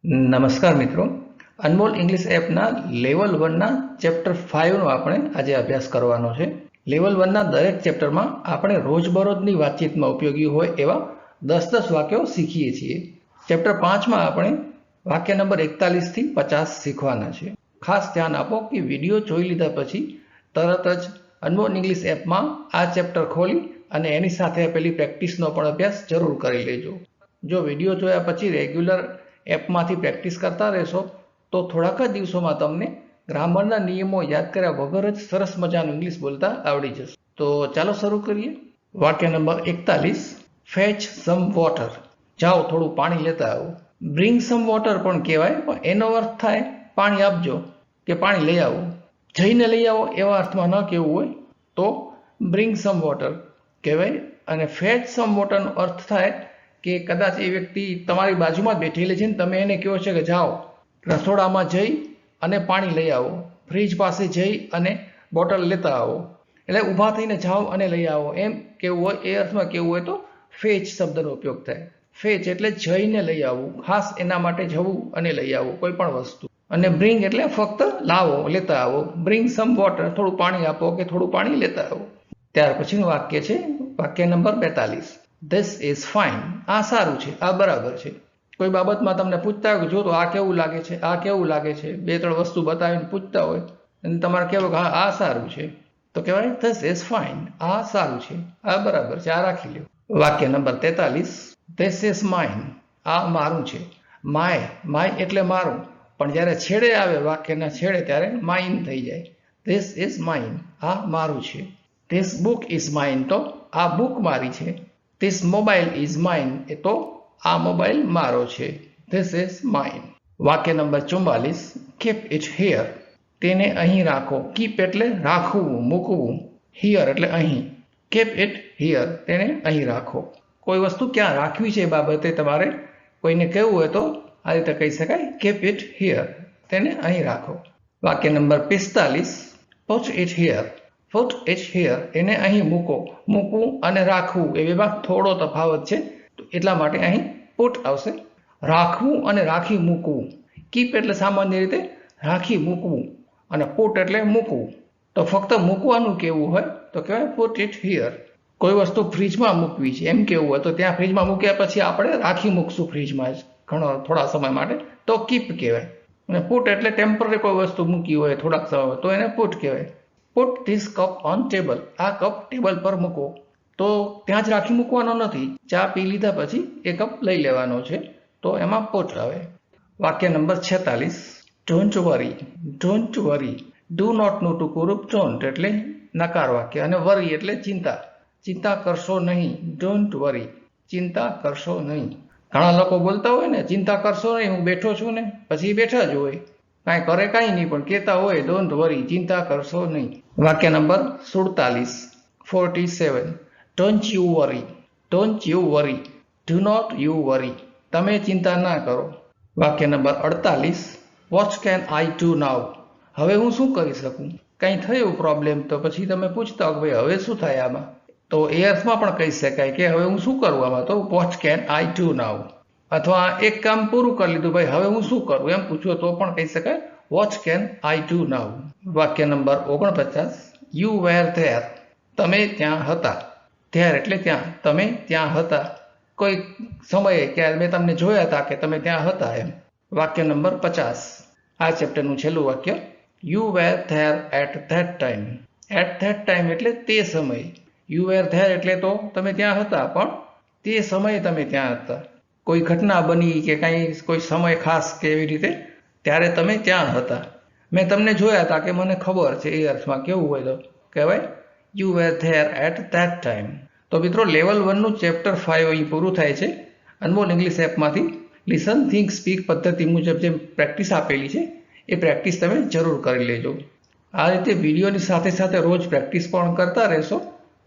નમસ્કાર મિત્રો, અનમોલ ઇંગ્લિશ એપના લેવલ 1ના ચેપ્ટર 5નો આપણે આજે અભ્યાસ કરવાનો છે. લેવલ 1ના દરેક ચેપ્ટરમાં આપણે રોજબરોજની વાતચીતમાં ઉપયોગી હોય એવા 10-10 વાક્યો શીખીએ છીએ. ચેપ્ટર 5માં આપણે વાક્ય નંબર 41થી 50 શીખવાના છે. ખાસ ધ્યાન આપો કે વિડીયો જોઈ લીધા પછી તરત જ અનમોલ ઇંગ્લિશ એપમાં આ ચેપ્ટર ખોલી અને એની સાથે આપેલી પ્રેક્ટિસનો પણ અભ્યાસ જરૂર કરી લેજો. જો વિડીયો જોયા પછી રેગ્યુલર એપમાંથી પ્રેક્ટિસ કરતા રહેશો તો થોડાક જ દિવસોમાં તમને ગ્રામરના નિયમો યાદ કર્યા વગર જ સરસ મજાનું ઇંગ્લિશ બોલતા આવડી જશે. તો ચાલો શરૂ કરીએ. વાક્ય નંબર 41, ફેચ સમ વોટર. જાઓ થોડું પાણી લેતા આવો. બ્રિંગ સમ વોટર પણ કહેવાય, પણ એનો અર્થ થાય પાણી આપજો કે પાણી લઈ આવો. જઈને લઈ આવો એવા અર્થમાં ન કહેવું હોય તો બ્રિંગ સમ વોટર કહેવાય. અને ફેચ સમ વોટરનો અર્થ થાય કે કદાચ એ વ્યક્તિ તમારી બાજુમાં જ બેઠેલી છે ને તમે એને કહો છો કે જાઓ રસોડામાં જઈ અને પાણી લઈ આવો, ફ્રીજ પાસે જઈ અને બોટલ લેતા આવો. એટલે ઊભા થઈને જાઓ અને લઈ આવો એમ કેવું હોય, એ અર્થમાં કેવું હોય તો ફેચ શબ્દનો ઉપયોગ થાય. ફેચ એટલે જઈને લઈ આવવું, ખાસ એના માટે જવું અને લઈ આવવું કોઈ પણ વસ્તુ. અને બ્રિંગ એટલે ફક્ત લાવો, લેતા આવો. બ્રિંગ સમ વોટર, થોડું પાણી આપો કે થોડું પાણી લેતા આવો. ત્યાર પછીનું વાક્ય છે વાક્ય નંબર 42, ધીસ ઇઝ ફાઇન. આ સારું છે, આ બરાબર છે. કોઈ બાબતમાં તમને પૂછતા હોય કે જો તો આ કેવું લાગે છે, આ કેવું લાગે છે, 2-3 વસ્તુ બતાવીને પૂછતા હોય અને તમારે કહેવું કે હા આ સારું છે, તો કહેવાય ધીસ ઇઝ ફાઇન. આ સારું છે, આ બરાબર છે, આ રાખી લ્યો. વાક્ય નંબર 43, ધીસ ઇઝ માઇન. આ મારું છે. માય એટલે મારું, પણ જ્યારે છેડે આવે વાક્યના છેડે ત્યારે માઇન થઈ જાય. ધીસ ઇઝ માઇન, આ મારું છે. ધીસ બુક ઇઝ માઇન, તો આ બુક મારી છે. ધીસ મોબાઈલ ઇઝ માઇન, એ તો આ મોબાઈલ મારો છે. This is mine. વાક્ય નંબર 44, કીપ ઇટ હિયર. તેને અહીં રાખો. કીપ એટલે રાખવું, મૂકવું. હિયર એટલે અહીં. કીપ ઇટ હિયર, તેને અહીં રાખો. કોઈ વસ્તુ ક્યાં રાખવી છે એ બાબતે તમારે કોઈને કહેવું હોય તો આ રીતે કહી શકાય, કીપ ઇટ હિયર, તેને અહીં રાખો. વાક્ય number 45, put it here. Put it here, એને અહીં મૂકો. મૂકવું અને રાખવું એ બેમાં થોડો તફાવત છે, તો એટલા માટે અહીં પુટ આવશે. રાખવું અને રાખી મૂકવું. કીપ એટલે સામાન્ય રીતે રાખી મૂકવું અને પુટ એટલે મૂકવું. તો ફક્ત મૂકવાનું કેવું હોય તો કહેવાય પુટ ઇટ હિયર. કોઈ વસ્તુ ફ્રીજમાં મૂકવી છે એમ કેવું હોય તો ત્યાં ફ્રીજમાં મૂક્યા પછી આપણે રાખી મૂકશું ફ્રીજમાં જ થોડા સમય માટે, તો કીપ કહેવાય. અને પુટ એટલે ટેમ્પરરી કોઈ વસ્તુ મૂકી હોય થોડાક સમય તો એને પુટ કહેવાય. Put this cup on table. આ કપ ટેબલ પર મૂકો. તો ત્યાં જ રાખી મૂકવાનો નથી, ચા પી લીધા પછી એ કપ લઈ લેવાનો છે, તો એમાં પુટ આવે. વાક્ય number 46, don't worry. Don't worry. Do નોટનું ટૂંકું રૂપ ડોન્ટ એટલે નકાર વાક્ય અને વરી એટલે ચિંતા. ચિંતા કરશો નહીં. ડોન્ટ વરી, ચિંતા કરશો નહીં. ઘણા લોકો બોલતા હોય ને ચિંતા કરશો નહીં, હું બેઠો છું ને, પછી બેઠા જ હોય, કાંઈ કરે કાંઈ નહીં, પણ કહેતા હોય ડોન્ટ વરી, ચિંતા કરશો નહીં. વાક્ય number 47, don't you worry. Don't you worry. Do not you worry, તમે ચિંતા ના કરો. વાક્ય number 48, what can I do now. હવે હું શું કરી શકું. કંઈ થયું પ્રોબ્લેમ તો પછી તમે પૂછતા હો કે ભાઈ હવે શું થાય આમાં, તો એ અર્થમાં પણ કહી શકાય કે હવે હું શું કરું આમાં, તો વોટ કેન આઈ ડુ નાઉ. અથવા એક કામ પૂરું કરી લીધું, ભાઈ હવે હું શું કરું એમ પૂછ્યું તો પણ કહી શકાય વોટ કેન આઈ ડુ નાઉ. વાક્ય નંબર 49, યુ વેર ધેર. તમે ત્યાં હતા. ધેર એટલે ત્યાં, તમે ત્યાં હતા. કોઈ સમયે કે મેં તમને જોયા હતા કે તમે ત્યાં હતા એમ. વાક્ય નંબર 50, આ ચેપ્ટરનું છેલ્લું વાક્ય, you were there at that time. At that time એટલે તે સમયે. યુ વેર ધેર એટલે તો તમે ત્યાં હતા, પણ તે સમયે તમે ત્યાં હતા. કોઈ ઘટના બની કે કાંઈ કોઈ સમય ખાસ કે એવી રીતે ત્યારે તમે ત્યાં હતા. મેં તમને જોયા હતા કે મને ખબર છે, એ અર્થમાં કેવું હોય તો કહેવાય you were there at that time. તો મિત્રો લેવલ 1નું ચેપ્ટર 5 અહીં પૂરું થાય છે. અનમોલ ઇંગ્લિશ એપમાંથી લિસન થિંક સ્પીક પદ્ધતિ મુજબ જે પ્રેક્ટિસ આપેલી છે એ પ્રેક્ટિસ તમે જરૂર કરી લેજો. આ રીતે વિડીયોની સાથે સાથે રોજ પ્રેક્ટિસ પણ કરતા રહેશો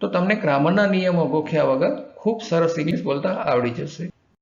તો તમને ગ્રામરના નિયમો ગોખ્યા વગર ખૂબ સરસ ઇંગ્લિશ બોલતા આવડી જશે.